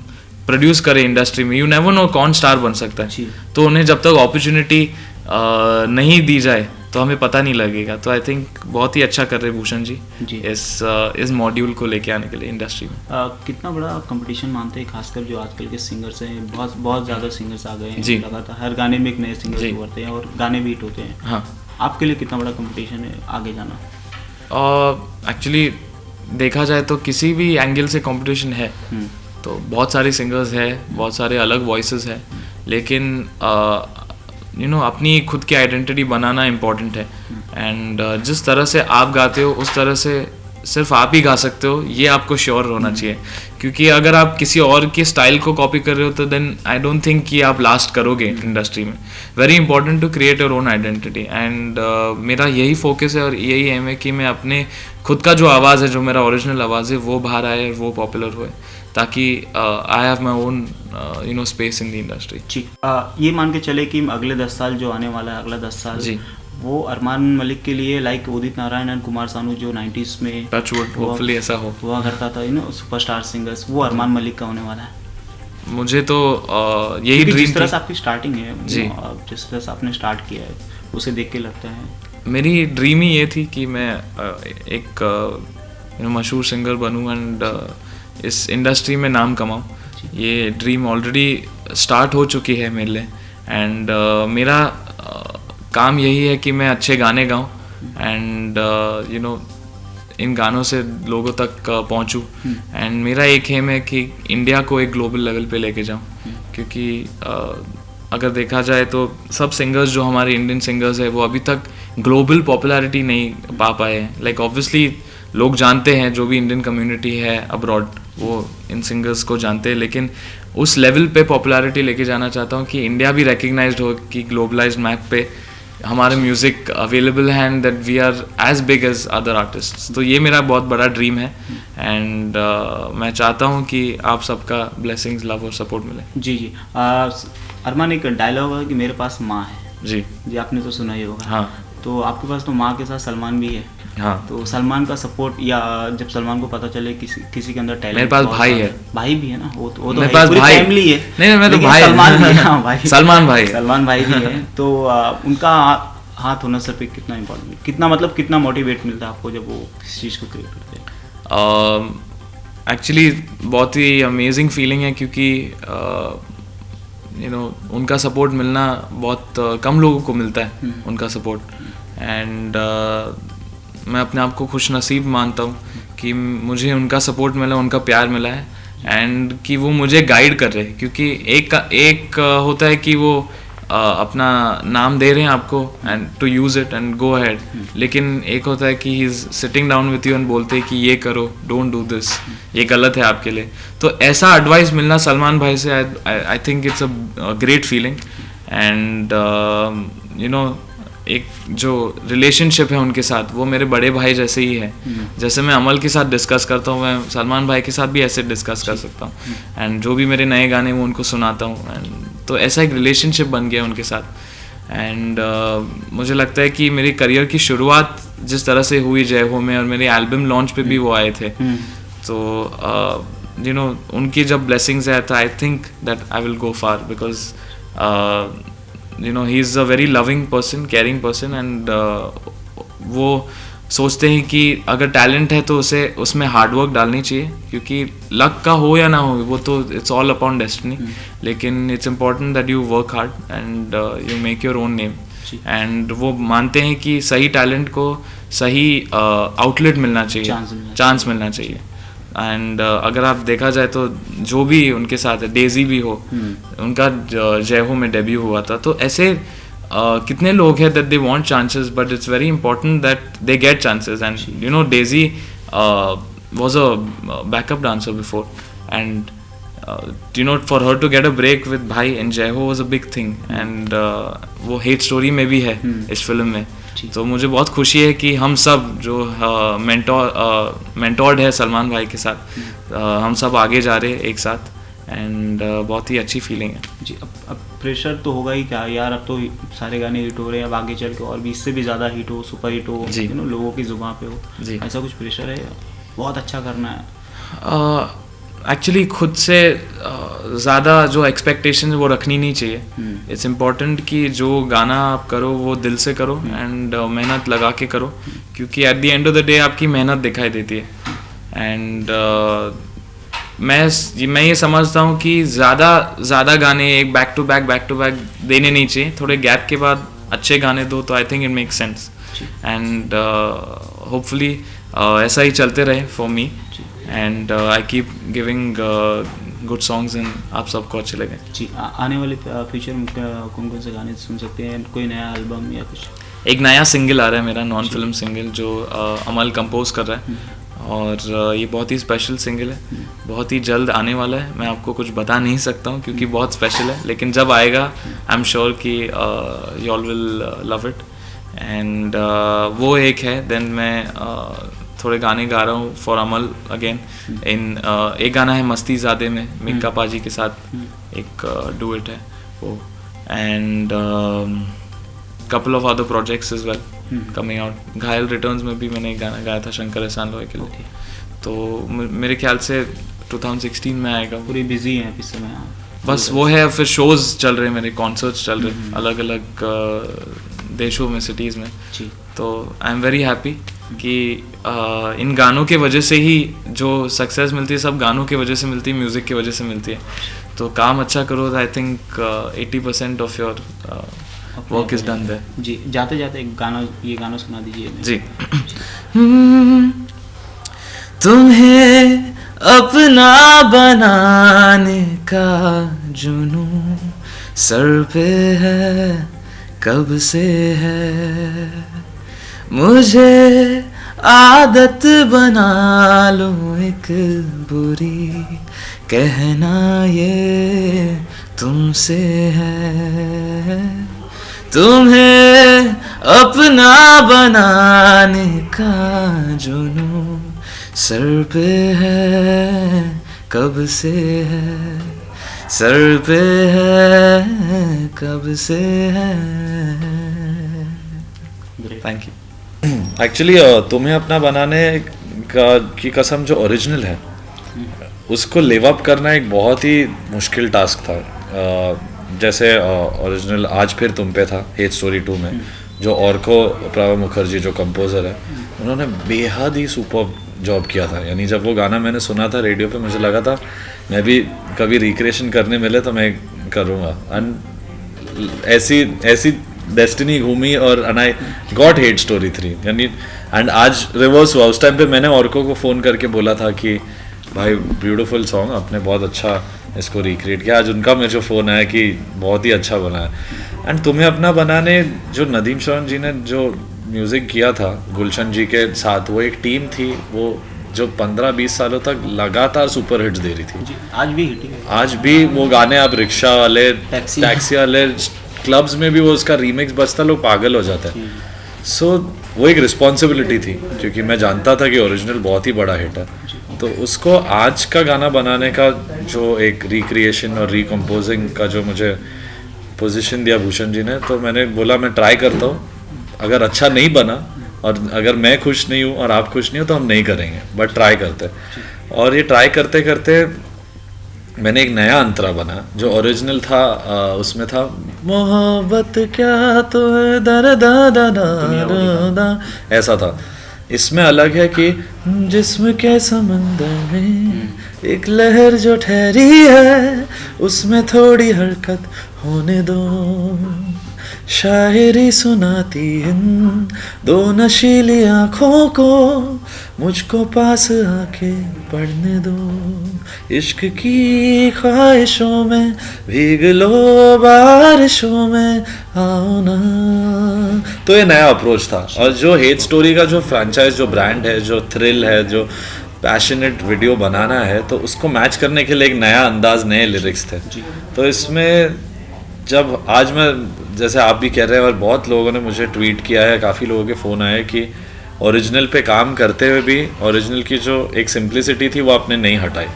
प्रोड्यूस करें इंडस्ट्री में, यू नेवर नो कौन स्टार बन सकता है। तो उन्हें जब तक अपॉर्चुनिटी नहीं दी जाए तो हमें पता नहीं लगेगा। तो आई थिंक बहुत ही अच्छा कर रहे भूषण जी इस मॉड्यूल को लेके आने के लिए इंडस्ट्री में। कितना बड़ा कंपटीशन मानते हैं, खासकर जो आजकल के सिंगर्स हैं, बहुत ज़्यादा सिंगर्स आ गए हैं जी। लगातार हर गाने में एक नए सिंगर्स उभरते हैं और गाने भी हिट होते हैं। हाँ, आपके लिए कितना बड़ा कंपटीशन है आगे जाना? एक्चुअली देखा जाए तो किसी भी एंगल से कंपटीशन है, तो बहुत सारे सिंगर्स हैं, बहुत सारे अलग वॉइसेस हैं, लेकिन अपनी खुद की आइडेंटिटी बनाना इम्पॉर्टेंट है। एंड जिस तरह से आप गाते हो उस तरह से सिर्फ आप ही गा सकते हो, ये आपको श्योर होना चाहिए। क्योंकि अगर आप किसी और के स्टाइल को कॉपी कर रहे हो तो देन आई डोंट थिंक कि आप लास्ट करोगे इंडस्ट्री में। Very important to create your own identity, and मेरा यही फोकस है और यही एम है कि मैं अपने खुद का जो आवाज़ है, जो मेरा ओरिजिनल आवाज़ है, वो बाहर आए, वो पॉपुलर होए, ताकि I have my own space in the industry. जी, ये मान के चले कि अगले 10 साल जो आने वाला है, अगला 10 साल जी, वो अरमान मलिक के लिए लाइक उदित नारायण और कुमार सानू जो 90s में होपफुली ऐसा हुआ करता था, सुपरस्टार सिंगर्स, वो अरमान मलिक का होने वाला है। मुझे तो यही ड्रीम, जिस तरह से आपकी स्टार्टिंग है, जिस तरह से आपने स्टार्ट किया है, उसे देख के लगता है मेरी ड्रीम ही ये थी कि मैं एक मशहूर सिंगर बनूं एंड इस इंडस्ट्री में नाम कमाऊं। ये ड्रीम ऑलरेडी स्टार्ट हो चुकी है मेरे लिए, एंड मेरा काम यही है कि मैं अच्छे गाने गाऊं एंड इन गानों से लोगों तक पहुंचूं। एंड मेरा एक एम है कि इंडिया को एक ग्लोबल लेवल पे लेके जाऊं, क्योंकि अगर देखा जाए तो सब सिंगर्स जो हमारे इंडियन सिंगर्स हैं वो अभी तक ग्लोबल पॉपुलैरिटी नहीं पा पाए हैं। लाइक ऑब्वियसली लोग जानते हैं, जो भी इंडियन कम्युनिटी है अब्रॉड वो इन सिंगर्स को जानते हैं, लेकिन उस लेवल पे पॉपुलैरिटी लेके जाना चाहता हूँ कि इंडिया भी रिकग्नाइज्ड हो, कि ग्लोबलाइज्ड मैप पे हमारे म्यूज़िक अवेलेबल है and that we are as big as other artists. तो ये मेरा बहुत बड़ा ड्रीम है, एंड मैं चाहता हूँ कि आप सबका ब्लेसिंग्स, लव और सपोर्ट मिले। जी जी। अरमान, एक डायलॉग है कि मेरे पास माँ है। जी जी, आपने तो सुना ही होगा। हाँ। तो आपके पास तो माँ के साथ सलमान भी है। हाँ। तो सलमान का सपोर्ट, या जब सलमान को पता चले किसी के अंदर टैलेंट, मेरे पास भाई है, भाई भी है ना, वो तो मेरे पास भाई, फैमिली है। नहीं मैं तो भाई, सलमान भी है। हाँ, भाई सलमान भाई भी है। तो उनका हाथ होना सर पे कितना इम्पोर्टेंट है, कितना मोटिवेट मिलता है आपको जब वो इस चीज़ को क्रिएट करते हैं? एक्चुअली बहुत ही अमेजिंग फीलिंग है, क्योंकि उनका सपोर्ट मिलना बहुत कम लोगों को मिलता है, उनका सपोर्ट। एंड मैं अपने आप को खुश नसीब मानता हूँ कि मुझे उनका सपोर्ट मिला, उनका प्यार मिला है, एंड कि वो मुझे गाइड कर रहे हैं। क्योंकि एक होता है कि वो अपना नाम दे रहे हैं आपको and to use it and go ahead, लेकिन एक होता है कि he is sitting down with you and बोलते हैं कि ये करो, डोंट डू दिस, ये गलत है आपके लिए। तो ऐसा एडवाइस मिलना सलमान भाई से, I think it's a great feeling. And एक जो रिलेशनशिप है उनके साथ, वो मेरे बड़े भाई जैसे ही है। जैसे मैं अमल के साथ डिस्कस करता हूँ, मैं सलमान भाई के साथ भी ऐसे डिस्कस कर सकता हूँ, एंड जो भी मेरे नए गाने वो उनको सुनाता हूँ, एंड तो ऐसा एक रिलेशनशिप बन गया उनके साथ। एंड मुझे लगता है कि मेरी करियर की शुरुआत जिस तरह से हुई जय हो में, और मेरे एल्बम लॉन्च पे भी वो आए थे, तो उनकी जब ब्लेसिंग्स है, तो I think that I will go far, because you know he is a very loving person, caring person, and वो सोचते हैं कि अगर टैलेंट है तो उसे उसमें हार्डवर्क डालनी चाहिए, क्योंकि लक का हो या ना हो वो तो इट्स ऑल अपॉन डेस्टिनी, लेकिन it's important that you work hard and you make your own name. And वो मानते हैं कि सही टैलेंट को सही आउटलेट मिलना चाहिए, चांस मिलना चाहिए। एंड अगर आप देखा जाए तो जो भी उनके साथ है, डेजी भी हो, उनका जय हो में डेब्यू हुआ था, तो ऐसे कितने लोग हैं that they want chances, but it's very important that they get chances. And you know Daisy was a backup dancer before, and you know for her to get a break with भाई and जय हो was a big thing, and वो hate story में भी है इस film में। तो मुझे बहुत खुशी है कि हम सब जो मेंटोर्ड है सलमान भाई के साथ, हम सब आगे जा रहे हैं एक साथ, एंड बहुत ही अच्छी फीलिंग है जी। अब प्रेशर तो होगा ही क्या यार, अब तो सारे गाने हिट हो रहे हैं, अब आगे चल के और भी इससे भी ज़्यादा हिट हो, सुपर हिट हो, यू नो लोगों की जुबान पे हो जी, ऐसा कुछ प्रेशर है? बहुत अच्छा करना है एक्चुअली खुद से ज़्यादा जो एक्सपेक्टेशन वो रखनी नहीं चाहिए। इट्स इम्पॉर्टेंट कि जो गाना आप करो वो दिल से करो एंड मेहनत लगा के करो, क्योंकि at the end of the day आपकी मेहनत दिखाई देती है। एंड मैं ये समझता हूँ कि ज़्यादा गाने एक बैक टू बैक देने नहीं चाहिए, थोड़े गैप के बाद अच्छे गाने दो, तो I think it make sense. And hopefully ऐसा ही चलते रहे for me, and I keep giving good songs and आप सबको अच्छे लगे जी। आने वाले फ्यूचर में कौन कौन से गाने सुन सकते हैं? कोई नया एल्बम या कुछ? एक नया सिंगल आ रहा है मेरा, नॉन फिल्म सिंगल, जो अमल कंपोज कर रहा है, और ये बहुत ही स्पेशल सिंगल है, बहुत ही जल्द आने वाला है। मैं आपको कुछ बता नहीं सकता हूँ क्योंकि बहुत स्पेशल है, लेकिन जब आएगा आई एम श्योर कि you all will love it. And वो एक है। देन मैं थोड़े गाने गा रहा हूँ फॉर अमल अगेन इन एक गाना है मस्ती ज़ादे में मिक्का पाजी के साथ एक डुएट है वो, and couple of other projects is well coming out. घायल रिटर्न्स में भी मैंने एक गाना गाया था शंकर एहसान लोहे के लिए, तो मेरे ख्याल से 2016 में आएगा। पूरी बिजी हैं इस समय? बस वो है, फिर शोज़ चल रहे हैं मेरे, कॉन्सर्ट्स चल रहे हैं अलग अलग देशों में, सिटीज़ में। तो आई एम वेरी हैप्पी कि इन गानों के वजह से ही जो सक्सेस मिलती है, सब गानों की वजह से मिलती है, म्यूज़िक की वजह से मिलती है। तो काम अच्छा करो, I think 80% of your work is done there. जी, जाते जाते एक गाना, ये गाना सुना दीजिए जी। तुम्हें अपना बनाने का जुनून सर पे है, कब से है, मुझे आदत बना लो एक बुरी, कहना ये तुमसे है। तुम्हें अपना बनाने का जुनून सर पे है, कब से है, सर पे है, कब से है। Thank you. एक्चुअली तुम्हें अपना बनाने की कसम जो ओरिजिनल है उसको लिव अप करना एक बहुत ही मुश्किल टास्क था। जैसे ओरिजिनल आज फिर तुम पे था हेट स्टोरी 2 में, जो औरको प्रावा मुखर्जी जो कंपोज़र है, उन्होंने बेहद ही सुपर जॉब किया था। यानी जब वो गाना मैंने सुना था रेडियो पे, मुझे लगा था मैं भी कभी रिक्रिएशन करने मिले तो मैं करूँगा। एंड ऐसी डेस्टिनी घूमी और आई गॉट हेट स्टोरी 3 यानी। एंड आज रिवर्स हुआ, उस टाइम पे मैंने औरको को फ़ोन करके बोला था कि भाई ब्यूटीफुल सॉन्ग, आपने बहुत अच्छा इसको रिक्रिएट किया। आज उनका मुझे फ़ोन आया कि बहुत ही अच्छा बना है। एंड तुम्हें अपना बनाने जो नदीम श्रवण जी ने जो म्यूज़िक किया था गुलशन जी के साथ, वो एक टीम थी वो जो 15-20 सालों तक लगातार सुपर हिट्स दे रही थी। आज भी हिट है, आज भी वो गाने, आप रिक्शा वाले, टैक्सी वाले, क्लब्स में भी वो उसका रीमिक्स बजता, लोग पागल हो जाते हैं। सो वो एक रिस्पॉन्सिबिलिटी थी, क्योंकि मैं जानता था कि ओरिजिनल बहुत ही बड़ा हिट है। तो उसको आज का गाना बनाने का जो एक रिक्रिएशन और रिकम्पोजिंग का जो मुझे पोजीशन दिया भूषण जी ने, तो मैंने बोला मैं ट्राई करता हूँ, अगर अच्छा नहीं बना और अगर मैं खुश नहीं हूँ और आप खुश नहीं हो तो हम नहीं करेंगे, बट ट्राई करते। और ये ट्राई करते करते मैंने एक नया अंतरा बना जो ओरिजिनल था, उसमें था मोहब्बत क्या तो है दर दा दा दा दा, ऐसा था। इसमें अलग है कि जिस्म के समंदर में एक लहर जो ठहरी है उसमें थोड़ी हरकत होने दो, शायरी सुनाती इन दो नशीली आँखों को मुझको पास आके पढ़ने दो, इश्क की ख्वाहिशों में भीग लो बारिशों में आओ ना। तो ये नया अप्रोच था। और जो हेट स्टोरी का जो फ्रेंचाइज, जो ब्रांड है, जो थ्रिल है, जो पैशनेट वीडियो बनाना है, तो उसको मैच करने के लिए एक नया अंदाज, नए लिरिक्स थे। तो इसमें जब आज मैं, जैसे आप भी कह रहे हैं और बहुत लोगों ने मुझे ट्वीट किया है, काफ़ी लोगों के फ़ोन आए कि ओरिजिनल पे काम करते हुए भी ओरिजिनल की जो एक सिंप्लिसिटी थी वो आपने नहीं हटाई।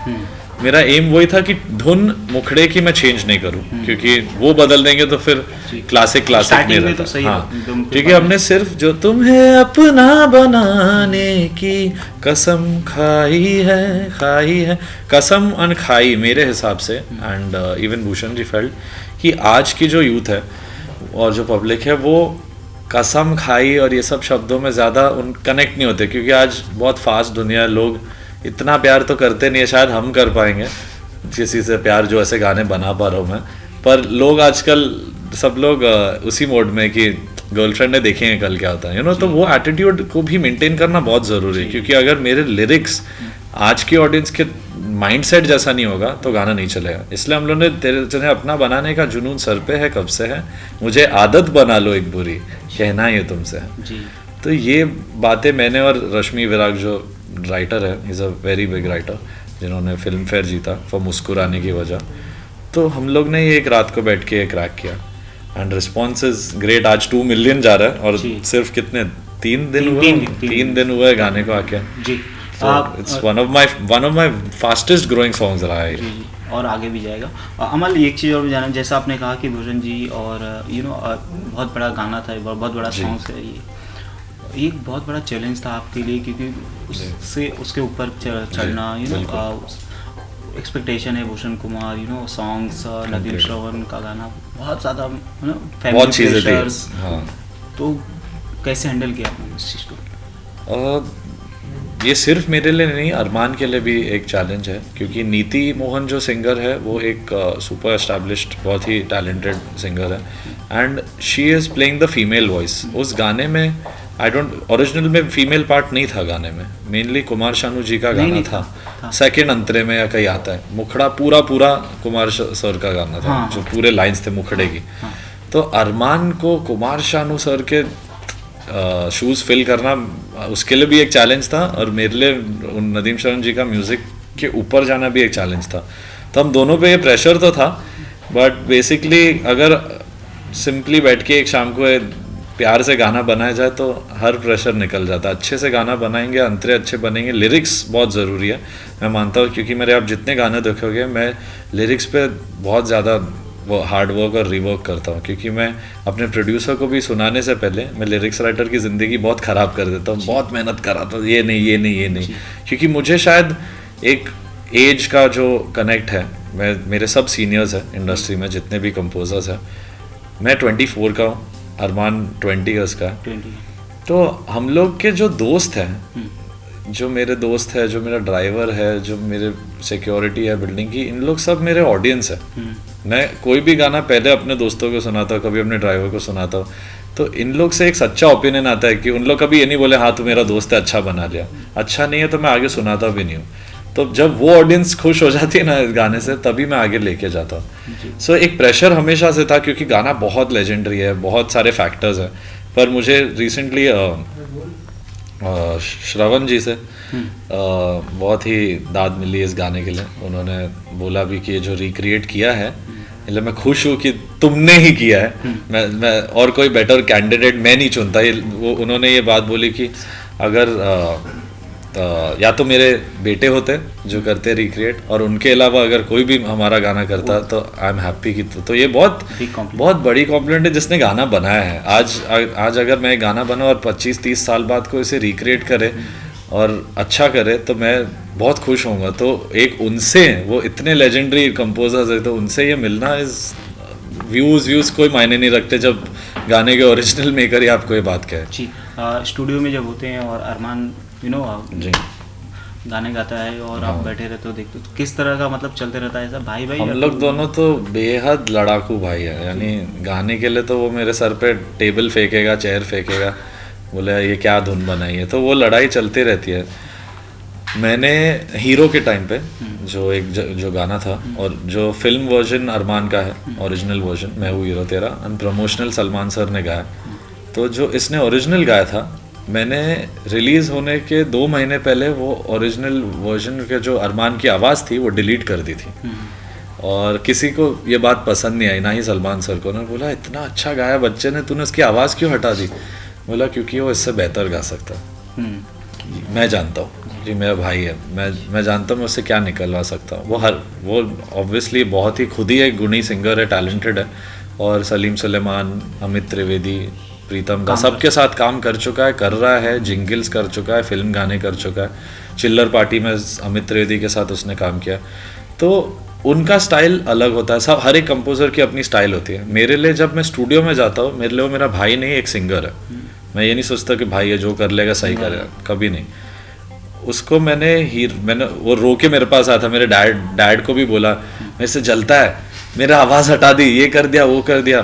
मेरा एम वही था कि धुन मुखड़े की मैं चेंज नहीं करूं, क्योंकि वो बदल देंगे तो फिर क्लासिक नहीं रहता। तो हाँ, क्योंकि हमने सिर्फ जो तुम्हें अपना बनाने की कसम खाई है, कसम अनखाई मेरे हिसाब से। And even Bhushan ji felt कि आज की जो यूथ है और जो पब्लिक है वो कसम खाई और ये सब शब्दों में ज़्यादा उन कनेक्ट नहीं होते, क्योंकि आज बहुत फास्ट दुनिया है, लोग इतना प्यार तो करते नहीं है, शायद हम कर पाएंगे किसी से प्यार जो ऐसे गाने बना पा रहा हूँ मैं, पर लोग आजकल सब लोग उसी मोड में कि गर्लफ्रेंड ने देखेंगे कल क्या होता है, यू नो। तो वो एटीट्यूड को भी मेंटेन करना बहुत ज़रूरी है, क्योंकि अगर मेरे लिरिक्स आज की ऑडियंस के माइंडसेट जैसा नहीं होगा तो गाना नहीं चलेगा। इसलिए हम लोग ने तेरे अपना बनाने का जुनून सर पे है, कब से है, मुझे आदत बना लो एक बुरी, कहना ये तुमसे है। तो ये बातें मैंने और रश्मि विराग जो राइटर है, is a very big writer, जिन्होंने फिल्म फेयर जीता फॉर मुस्कुराने की वजह, तो हम लोग ने ये एक रात को बैठ के क्रैक किया एंड रिस्पॉन्स इज ग्रेट। आज 2 मिलियन जा रहा है और सिर्फ कितने 3 दिन हुए गाने को आके। It's one of my fastest growing songs रहा है और आगे भी जाएगा। अमल, एक चीज़ और भी जाना, जैसा आपने कहा कि भूषण जी और बहुत बड़ा गाना था, बहुत बड़ा सॉन्ग है ये एक बहुत बड़ा चैलेंज था आपके लिए, क्योंकि उससे उसके ऊपर चढ़ना, एक्सपेक्टेशन है भूषण कुमार, सॉन्ग्स, नदीम श्रवण का गाना, बहुत ज़्यादा बहुत चीज़ें थी। हाँ, तो कैसे हैंडल किया आपने इस चीज़ को? ये सिर्फ मेरे लिए नहीं, अरमान के लिए भी एक चैलेंज है, क्योंकि नीति मोहन जो सिंगर है वो एक सुपर एस्टैब्लिश्ड बहुत ही टैलेंटेड सिंगर है and she is playing the female voice. उस गाने में ओरिजिनल में फीमेल पार्ट नहीं था गाने में, मेनली कुमार शानू जी का गाना था। सेकंड अंतरे में या कहीं आता है, मुखड़ा पूरा कुमार सर का गाना था। जो पूरे लाइंस थे मुखड़े की। तो अरमान को कुमार शानू सर के शूज़ फिल करना उसके लिए भी एक चैलेंज था, और मेरे लिए नदीम श्रवण जी का म्यूज़िक के ऊपर जाना भी एक चैलेंज था। तो हम दोनों पे ये प्रेशर तो था, बट बेसिकली अगर सिंपली बैठ के एक शाम को प्यार से गाना बनाया जाए तो हर प्रेशर निकल जाता है। अच्छे से गाना बनाएंगे, अंतरे अच्छे बनेंगे, लिरिक्स बहुत ज़रूरी है मैं मानता हूँ, क्योंकि मेरे आप जितने गाने देखोगे मैं लिरिक्स पे बहुत ज़्यादा वो हार्ड वर्क और रीवर्क करता हूँ, क्योंकि मैं अपने प्रोड्यूसर को भी सुनाने से पहले मैं लिरिक्स राइटर की ज़िंदगी बहुत ख़राब कर देता हूँ, बहुत मेहनत कराता हूँ, ये नहीं, क्योंकि मुझे शायद एक एज का जो कनेक्ट है, मेरे सब सीनियर्स हैं इंडस्ट्री में जितने भी कंपोजर्स हैं, मैं 24 का हूँ, अरमान 20 ईयर्स का। तो हम लोग के जो दोस्त हैं, जो मेरे दोस्त है, जो मेरा ड्राइवर है, जो मेरे सिक्योरिटी है बिल्डिंग की, इन लोग सब मेरे ऑडियंस है। मैं कोई भी गाना पहले अपने दोस्तों को सुनाता हूँ, कभी अपने ड्राइवर को सुनाता हूँ, तो इन लोग से एक सच्चा ओपिनियन आता है कि उन लोग कभी ये नहीं बोले हाँ तू मेरा दोस्त है, अच्छा बना लिया, अच्छा नहीं है तो मैं आगे सुनाता भी नहीं हूँ। तो जब वो ऑडियंस खुश हो जाती है ना इस गाने से, तभी मैं आगे लेके जाता हूँ। सो एक प्रेशर हमेशा से था, क्योंकि गाना बहुत लेजेंडरी है, बहुत सारे फैक्टर्स हैं। पर मुझे रिसेंटली श्रवण जी से बहुत ही दाद मिली इस गाने के लिए। उन्होंने बोला भी कि ये जो रिक्रिएट किया है, इसलिए मैं खुश हूँ कि तुमने ही किया है, मैं और कोई बेटर कैंडिडेट मैं नहीं चुनता। वो उन्होंने ये बात बोली कि अगर या तो मेरे बेटे होते जो करते रिक्रिएट, और उनके अलावा अगर कोई भी हमारा गाना करता तो आई एम हैप्पी कि तो ये बहुत बड़ी कॉम्प्लीमेंट है जिसने गाना बनाया है। आज अगर मैं गाना बना और 25-30 साल बाद को इसे रिक्रिएट करे और अच्छा करे तो मैं बहुत खुश होऊंगा। तो एक उनसे, वो इतने लेजेंडरी कंपोजर्स है, तो उनसे ये मिलना इज व्यूज़ कोई मायने नहीं रखते जब गाने के ओरिजिनल मेकर ही आपको ये बात कहे। जी, स्टूडियो में जब होते हैं और अरमान जी गाने गाता है और आप बैठे रहते हो देखते हो, तो किस तरह का मतलब चलते रहता है ऐसा भाई भाई? हम लोग दोनों तो बेहद लड़ाकू भाई है, यानी गाने के लिए तो वो मेरे सर पे टेबल फेंकेगा, चेयर फेंकेगा, बोले ये क्या धुन बनाई है, तो वो लड़ाई चलती रहती है। मैंने हीरो के टाइम पे जो गाना था, और जो फिल्म वर्जन अरमान का है, ओरिजिनल वर्जन मैं हूँ हीरो तेरा, एंड प्रमोशनल सलमान सर ने गाया। तो जो इसने ओरिजिनल गाया था, मैंने रिलीज़ होने के 2 महीने पहले वो ओरिजिनल वर्जन के जो अरमान की आवाज़ थी वो डिलीट कर दी थी, और किसी को ये बात पसंद नहीं आई, ना ही सलमान सर को। उन्होंने बोला इतना अच्छा गाया बच्चे ने, तूने उसकी आवाज़ क्यों हटा दी? बोला क्योंकि वो इससे बेहतर गा सकता है। मैं जानता हूँ जी, मेरा भाई है, मैं जानता हूँ मैं उससे क्या निकलवा सकता हूँ। वो ऑब्वियसली बहुत ही खुद ही एक गुणी सिंगर है, टैलेंटेड है, और सलीम सुलेमान, अमित त्रिवेदी, प्रीतम का सबके साथ काम कर चुका है, कर रहा है, जिंगल्स कर चुका है, फिल्म गाने कर चुका है। चिल्लर पार्टी में अमित त्रिवेदी के साथ उसने काम किया। तो उनका स्टाइल अलग होता है, सब हर एक कंपोजर की अपनी स्टाइल होती है। मेरे लिए जब मैं स्टूडियो में जाता हूँ, मेरे लिए वो मेरा भाई नहीं, एक सिंगर है। मैं ये नहीं सोचता कि भाई है जो कर लेगा सही करेगा, कभी नहीं। उसको मैंने वो रो के मेरे पास आया था, मेरे डैड को भी बोला मेरे से जलता है, मेरा आवाज़ हटा दी, ये कर दिया वो कर दिया।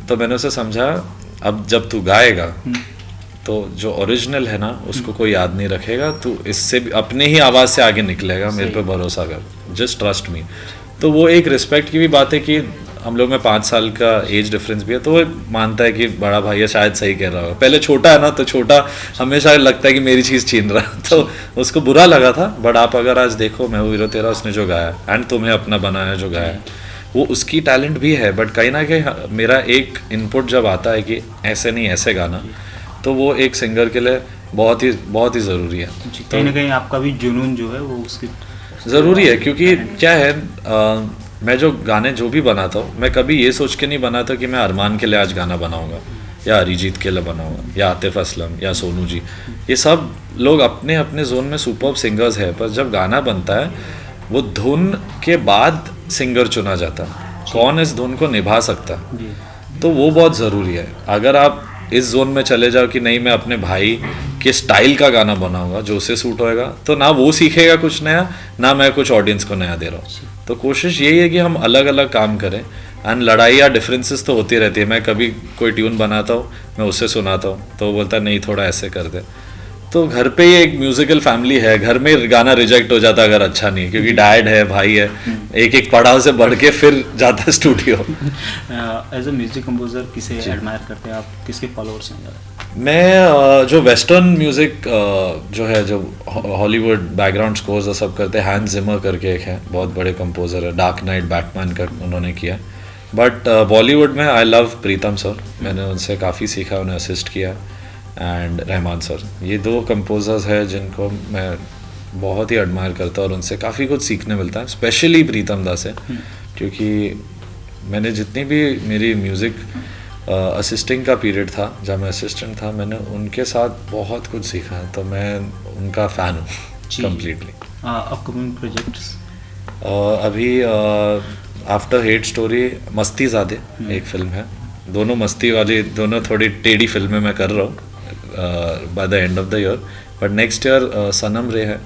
तो मैंने उसे समझा अब जब तू गाएगा तो जो ओरिजिनल है ना उसको कोई याद नहीं रखेगा, तू इससे भी अपने ही आवाज़ से आगे निकलेगा, मेरे पे भरोसा कर, जस्ट ट्रस्ट मी। तो वो एक रिस्पेक्ट की भी बात है कि हम लोग में 5 साल का एज डिफरेंस भी है, तो वो मानता है कि बड़ा भाई है, शायद सही कह रहा होगा। पहले छोटा है ना, तो छोटा हमेशा लगता है कि मेरी चीज़ छीन रहा है, तो उसको बुरा लगा था। बट आप अगर आज देखो मैं हूँ हीरो तेरा, उसने जो गाया एंड तुम्हें अपना बनाया जो गाया, वो उसकी टैलेंट भी है। बट कहीं ना कहीं मेरा एक इनपुट जब आता है कि ऐसे नहीं ऐसे गाना, तो वो एक सिंगर के लिए बहुत ही ज़रूरी है। कहीं ना कहीं आपका भी जुनून जो है वो उसकी ज़रूरी है, क्योंकि क्या है मैं जो गाने जो भी बनाता हूँ, मैं कभी ये सोच के नहीं बनाता कि मैं अरमान के लिए आज गाना बनाऊँगा, या अरिजीत के लिए बनाऊँगा, या आतिफ असलम, या सोनू जी। ये सब लोग अपने अपने जोन में सुपर्ब सिंगर्स हैं, पर जब गाना बनता है वो धुन के बाद सिंगर चुना जाता है, कौन इस धुन को निभा सकता है, तो वो बहुत ज़रूरी है। अगर आप इस जोन में चले जाओ कि नहीं मैं अपने भाई के स्टाइल का गाना बनाऊंगा जो उसे सूट होएगा, तो ना वो सीखेगा कुछ नया, ना मैं कुछ ऑडियंस को नया दे रहा हूँ। तो कोशिश यही है कि हम अलग अलग काम करें, एंड लड़ाई या डिफरेंसेस तो होती रहती है। मैं कभी कोई ट्यून बनाता हूँ, मैं उससे सुनाता हूँ, तो वो बोलता है नहीं थोड़ा ऐसे कर दे। तो घर पे ही एक म्यूजिकल फैमिली है, घर में गाना रिजेक्ट हो जाता अगर अच्छा नहीं, क्योंकि डैड है, भाई है, एक एक पड़ाव से बढ़ के फिर जाता है studio. As a music composer किसे एडमायर करते हैं आप, किसके फॉलोअर्स हैं? मैं जो वेस्टर्न म्यूजिक जो है, जो हॉलीवुड बैकग्राउंड स्कोर्स और सब करते हैं, हैंस जिमर करके एक है, बहुत बड़े कंपोजर है, डार्क नाइट, बैटमैन का उन्होंने किया। बट बॉलीवुड में आई लव प्रीतम सर, मैंने उनसे काफ़ी सीखा, उन्हें असिस्ट किया, एंड रहमान सर। ये 2 कंपोजर्स हैं जिनको मैं बहुत ही एडमायर करता हूँ और उनसे काफ़ी कुछ सीखने मिलता है, स्पेशली प्रीतम दा से, क्योंकि मैंने जितनी भी मेरी म्यूज़िक असिस्टिंग का पीरियड था, जब मैं असिस्टेंट था, मैंने उनके साथ बहुत कुछ सीखा है, तो मैं उनका फ़ैन हूँ कम्प्लीटली। अपकमिंग प्रोजेक्ट्स अभी आफ्टर हेट स्टोरी मस्ती ज़्यादा एक फ़िल्म है, दोनों मस्ती वाली, दोनों थोड़ी टेढ़ी फिल्में मैं कर रहा हूँ by the end of the year. But next year Sanam Re है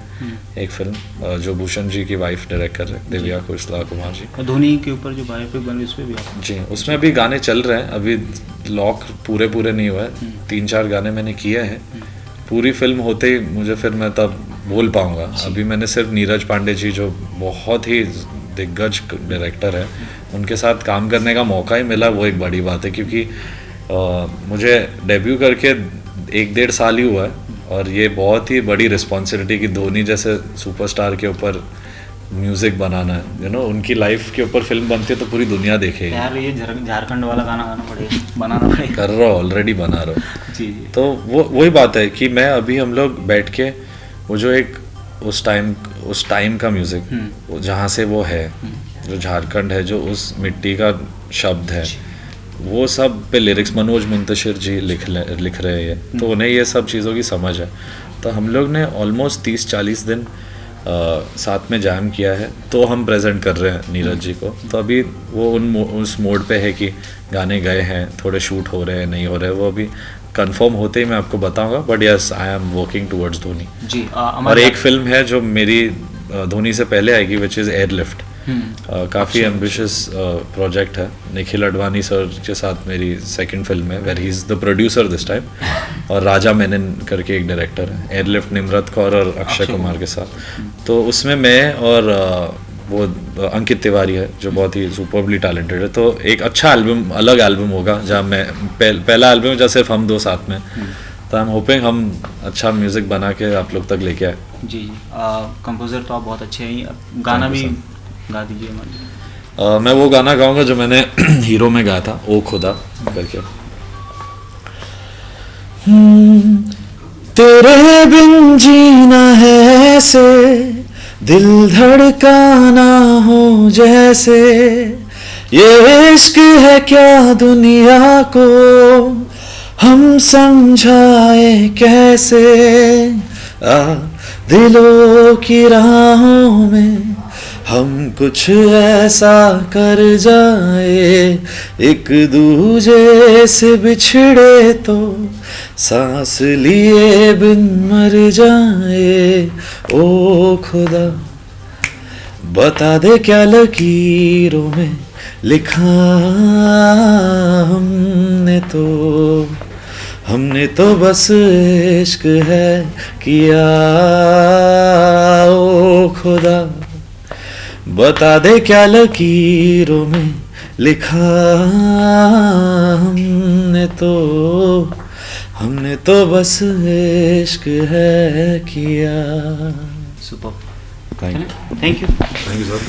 एक फिल्म जो भूषण जी की वाइफ डायरेक्ट कर रहे हैं, दिव्या कुशला कुमार जी। धोनी के ऊपर जो बायोपिक बनी उस पर भी आप? जी, उसमें भी गाने चल रहे हैं, अभी लॉक पूरे नहीं हुआ है, 3-4 गाने मैंने किए हैं। पूरी फिल्म होते ही मुझे फिर मैं तब बोल पाऊँगा। अभी मैंने सिर्फ नीरज पांडे जी जो बहुत ही दिग्गज डायरेक्टर है, उनके साथ काम करने का मौका ही मिला, वो एक बड़ी बात है, क्योंकि मुझे डेब्यू करके 1-1.5 साल ही हुआ है, और ये बहुत ही बड़ी रिस्पॉन्सिबिलिटी कि धोनी जैसे सुपरस्टार के ऊपर म्यूजिक बनाना है, यू नो, उनकी लाइफ के ऊपर फिल्म बनती है तो पूरी दुनिया देखेगी। यार ये झारखंड वाला गाना बनाना पड़ेगा। कर रहा हूँ, ऑलरेडी बना रहा हूँ। जी। तो वही बात है कि मैं अभी हम लोग बैठ के वो जो एक उस टाइम का म्यूजिक जहाँ से वो है, जो झारखंड है, जो उस मिट्टी का शब्द है, वो सब पे लिरिक्स मनोज मुंतशिर जी लिख रहे हैं, तो उन्हें ये सब चीज़ों की समझ है, तो हम लोग ने ऑलमोस्ट 30-40 दिन साथ में जैम किया है, तो हम प्रेजेंट कर रहे हैं नीरज जी को। तो अभी वो उस मोड पे है कि गाने गए हैं, थोड़े शूट हो रहे हैं, नहीं हो रहे, वो अभी कंफर्म होते ही मैं आपको बताऊंगा। But yes, I am working towards Dhoni ji. और एक फिल्म है जो मेरी धोनी से पहले आएगी, विच इज़ एयरलिफ्ट। काफ़ी एम्बिशियस प्रोजेक्ट है। निखिल अडवाणी सर के साथ मेरी सेकंड फिल्म है, where he is the producer this time. और राजा मेनन करके एक डायरेक्टर है। एयरलिफ्ट निम्रत कौर और अक्षय कुमार के साथ। तो उसमें मैं और वो अंकित तिवारी है जो बहुत ही सुपरबली टैलेंटेड है। तो एक अच्छा एल्बम, अलग एल्बम होगा जहाँ मैं पहला एल्बम जहाँ सिर्फ हम दो साथ में। तो आई एम होपिंग हम अच्छा म्यूज़िक बना के आप लोग तक लेके आए। जी जी। कंपोजर तो आप बहुत अच्छे हैं, गाना भी गा दीजिए हमारे। मैं वो गाना गाऊंगा जो मैंने हीरो में गाया था, ओ खुदा करके। तेरे बिन जीना है ऐसे, दिल धड़काना हो जैसे, ये इश्क है क्या दुनिया को हम समझाए कैसे। दिलों की राहों में हम कुछ ऐसा कर जाए, एक दूजे से बिछड़े तो सांस लिए बिन मर जाए। ओ खुदा बता दे क्या लकीरों में लिखा हमने तो बस इश्क है किया। ओ खुदा बता दे क्या लकीरों में लिखा हमने तो बस इश्क है किया। Super, thank you thank you sir.